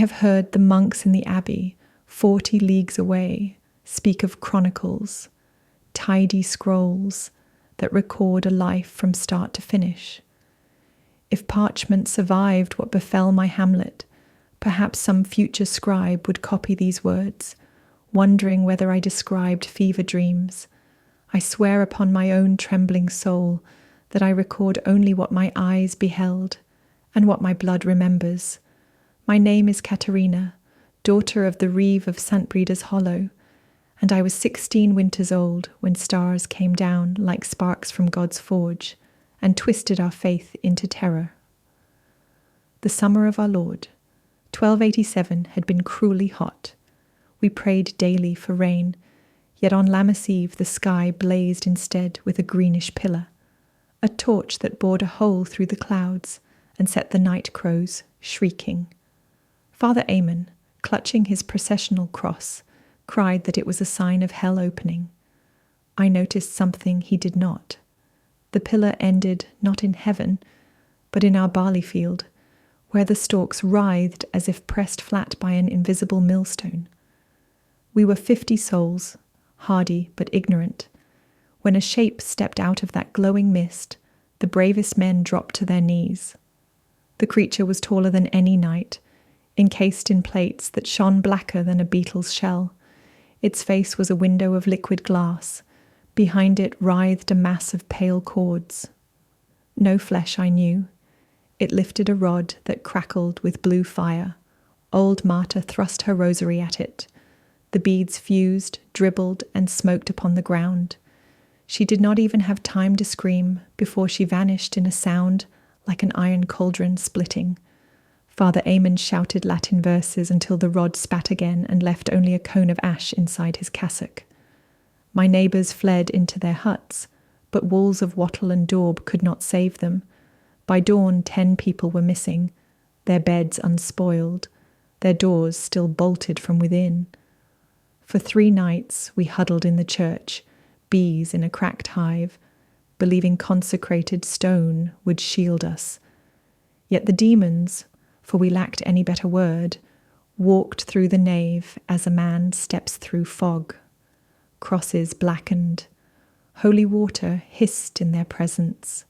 have heard the monks in the abbey, 40 leagues away, speak of chronicles, tidy scrolls that record a life from start to finish. If parchment survived what befell my hamlet, perhaps some future scribe would copy these words, wondering whether I described fever dreams. I swear upon my own trembling soul that I record only what my eyes beheld and what my blood remembers. My name is Katerina, daughter of the Reeve of St. Breda's Hollow, and I was 16 winters old when stars came down like sparks from God's forge and twisted our faith into terror. The summer of our Lord, 1287, had been cruelly hot. We prayed daily for rain, yet on Lammas Eve the sky blazed instead with a greenish pillar, a torch that bored a hole through the clouds and set the night crows shrieking. Father Aymon, clutching his processional cross, cried that it was a sign of hell opening. I noticed something he did not. The pillar ended not in heaven, but in our barley field, where the stalks writhed as if pressed flat by an invisible millstone. We were 50 souls, hardy but ignorant. When a shape stepped out of that glowing mist, the bravest men dropped to their knees. The creature was taller than any knight, encased in plates that shone blacker than a beetle's shell. Its face was a window of liquid glass. Behind it writhed a mass of pale cords. No flesh, I knew. It lifted a rod that crackled with blue fire. Old Marta thrust her rosary at it. The beads fused, dribbled, and smoked upon the ground. She did not even have time to scream before she vanished in a sound like an iron cauldron splitting. Father Aymon shouted Latin verses until the rod spat again and left only a cone of ash inside his cassock. My neighbours fled into their huts, but walls of wattle and daub could not save them. By dawn 10 people were missing, their beds unspoiled, their doors still bolted from within. For 3 nights we huddled in the church, bees in a cracked hive, believing consecrated stone would shield us. Yet the demons, for we lacked any better word, walked through the nave as a man steps through fog. Crosses blackened, holy water hissed in their presence.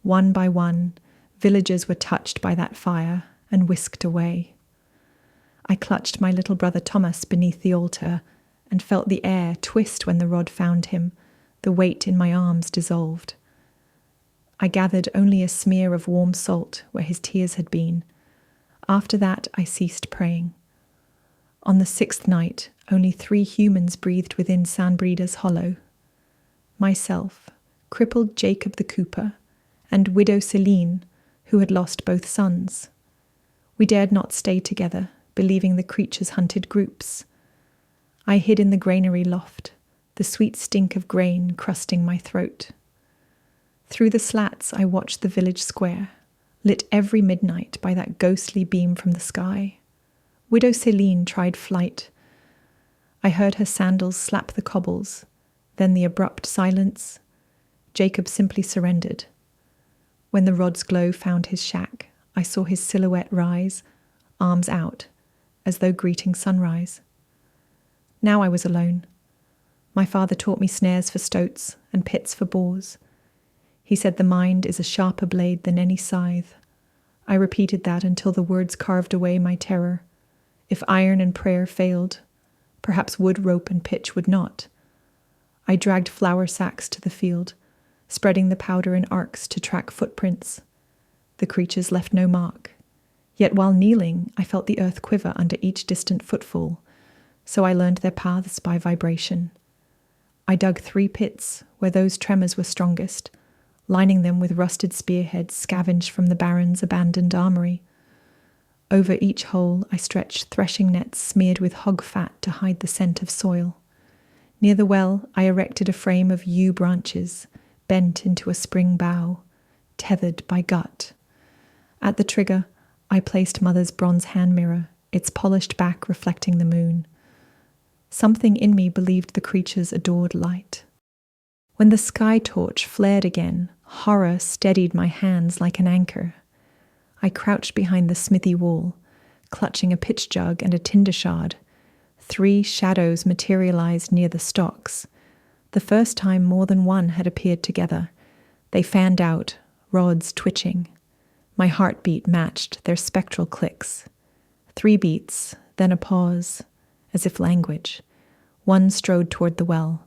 One by one, villagers were touched by that fire and whisked away. I clutched my little brother Thomas beneath the altar and felt the air twist when the rod found him. The weight in my arms dissolved. I gathered only a smear of warm salt where his tears had been. After that, I ceased praying. On the 6th night, only 3 humans breathed within St. Breda's Hollow. Myself, crippled Jacob the Cooper, and widow Celine, who had lost both sons. We dared not stay together, believing the creatures hunted groups. I hid in the granary loft, the sweet stink of grain crusting my throat. Through the slats I watched the village square, lit every midnight by that ghostly beam from the sky. Widow Celine tried flight. I heard her sandals slap the cobbles, then the abrupt silence. Jacob simply surrendered. When the rod's glow found his shack, I saw his silhouette rise, arms out, as though greeting sunrise. Now I was alone. My father taught me snares for stoats and pits for boars. He said the mind is a sharper blade than any scythe. I repeated that until the words carved away my terror. If iron and prayer failed, perhaps wood, rope, and pitch would not. I dragged flour sacks to the field, spreading the powder in arcs to track footprints. The creatures left no mark. Yet while kneeling, I felt the earth quiver under each distant footfall, so I learned their paths by vibration. I dug 3 pits where those tremors were strongest, lining them with rusted spearheads scavenged from the Baron's abandoned armory. Over each hole I stretched threshing nets smeared with hog fat to hide the scent of soil. Near the well I erected a frame of yew branches, bent into a spring bough, tethered by gut. At the trigger I placed Mother's bronze hand mirror, its polished back reflecting the moon. Something in me believed the creatures adored light. When the sky torch flared again, horror steadied my hands like an anchor. I crouched behind the smithy wall, clutching a pitch jug and a tinder shard. 3 shadows materialized near the stocks. The first time more than one had appeared together. They fanned out, rods twitching. My heartbeat matched their spectral clicks. 3 beats, then a pause, as if language. One strode toward the well.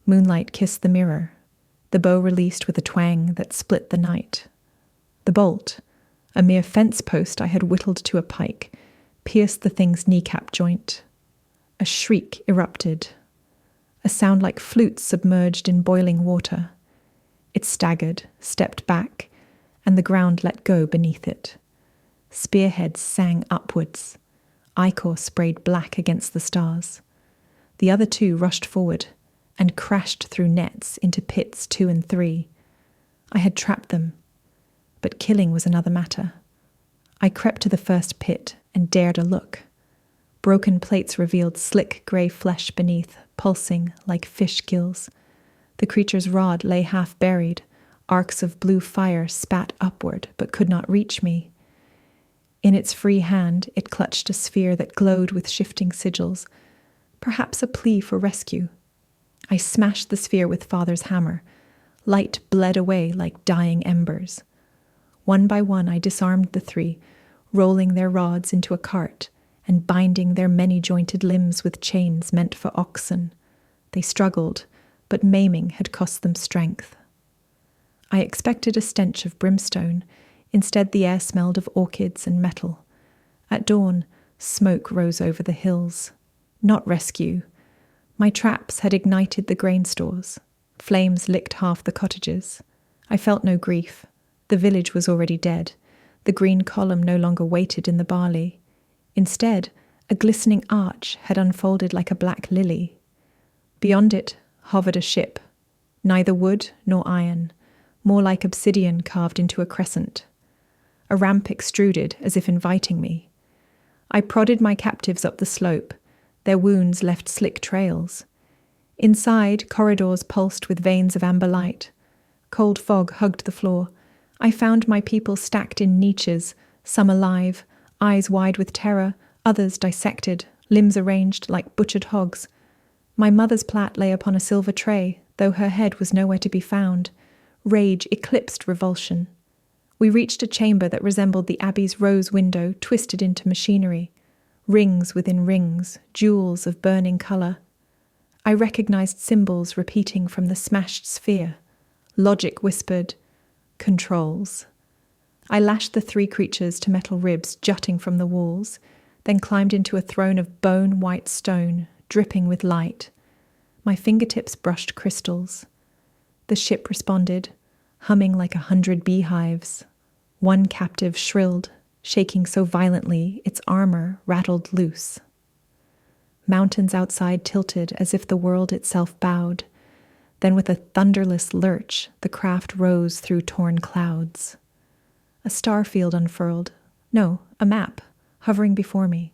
Moonlight kissed the mirror. The bow released with a twang that split the night. The bolt, a mere fence post I had whittled to a pike, pierced the thing's kneecap joint. A shriek erupted, a sound like flutes submerged in boiling water. It staggered, stepped back, and the ground let go beneath it. Spearheads sang upwards. Ichor sprayed black against the stars. The other 2 rushed forward and crashed through nets into pits 2 and 3. I had trapped them, but killing was another matter. I crept to the first pit and dared a look. Broken plates revealed slick grey flesh beneath, pulsing like fish gills. The creature's rod lay half buried. Arcs of blue fire spat upward, but could not reach me. In its free hand, it clutched a sphere that glowed with shifting sigils, perhaps a plea for rescue. I smashed the sphere with Father's hammer. Light bled away like dying embers. One by one, I disarmed the 3, rolling their rods into a cart and binding their many-jointed limbs with chains meant for oxen. They struggled, but maiming had cost them strength. I expected a stench of brimstone. Instead, the air smelled of orchids and metal. At dawn, smoke rose over the hills. Not rescue. My traps had ignited the grain stores. Flames licked half the cottages. I felt no grief. The village was already dead. The green column no longer waited in the barley. Instead, a glistening arch had unfolded like a black lily. Beyond it hovered a ship, neither wood nor iron, more like obsidian carved into a crescent. A ramp extruded as if inviting me. I prodded my captives up the slope. Their wounds left slick trails. Inside, corridors pulsed with veins of amber light. Cold fog hugged the floor. I found my people stacked in niches, some alive, eyes wide with terror, others dissected, limbs arranged like butchered hogs. My mother's plait lay upon a silver tray, though her head was nowhere to be found. Rage eclipsed revulsion. We reached a chamber that resembled the abbey's rose window twisted into machinery. Rings within rings, jewels of burning colour. I recognized symbols repeating from the smashed sphere. Logic whispered, "Controls." I lashed the 3 creatures to metal ribs jutting from the walls, then climbed into a throne of bone-white stone, dripping with light. My fingertips brushed crystals. The ship responded, humming like 100 beehives. One captive shrilled, shaking so violently its armor rattled loose. Mountains outside tilted as if the world itself bowed. Then with a thunderless lurch, the craft rose through torn clouds. A star field unfurled. No, a map, hovering before me.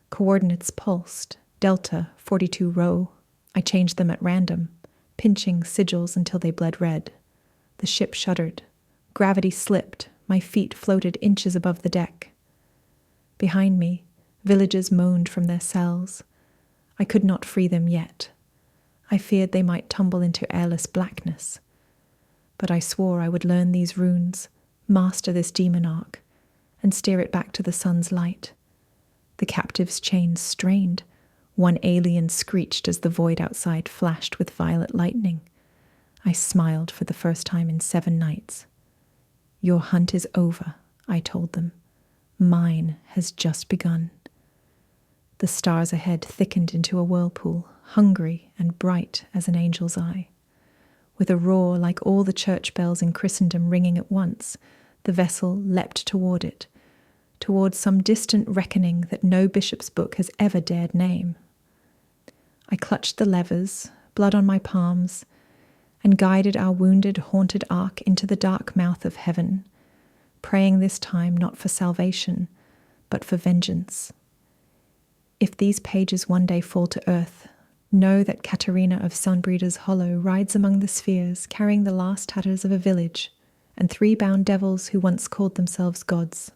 Coordinates pulsed. Delta, 42 Rho. I changed them at random, pinching sigils until they bled red. The ship shuddered. Gravity slipped. My feet floated inches above the deck. Behind me, villages moaned from their cells. I could not free them yet. I feared they might tumble into airless blackness. But I swore I would learn these runes, master this demon arc, and steer it back to the sun's light. The captive's chains strained. One alien screeched as the void outside flashed with violet lightning. I smiled for the first time in 7 nights. "Your hunt is over," I told them. "Mine has just begun." The stars ahead thickened into a whirlpool, hungry and bright as an angel's eye. With a roar like all the church bells in Christendom ringing at once, the vessel leapt toward it, towards some distant reckoning that no bishop's book has ever dared name. I clutched the levers, blood on my palms, and guided our wounded, haunted ark into the dark mouth of heaven, praying this time not for salvation, but for vengeance. If these pages one day fall to earth, know that Katerina of Sunbreeder's Hollow rides among the spheres, carrying the last tatters of a village, and 3 bound devils who once called themselves gods.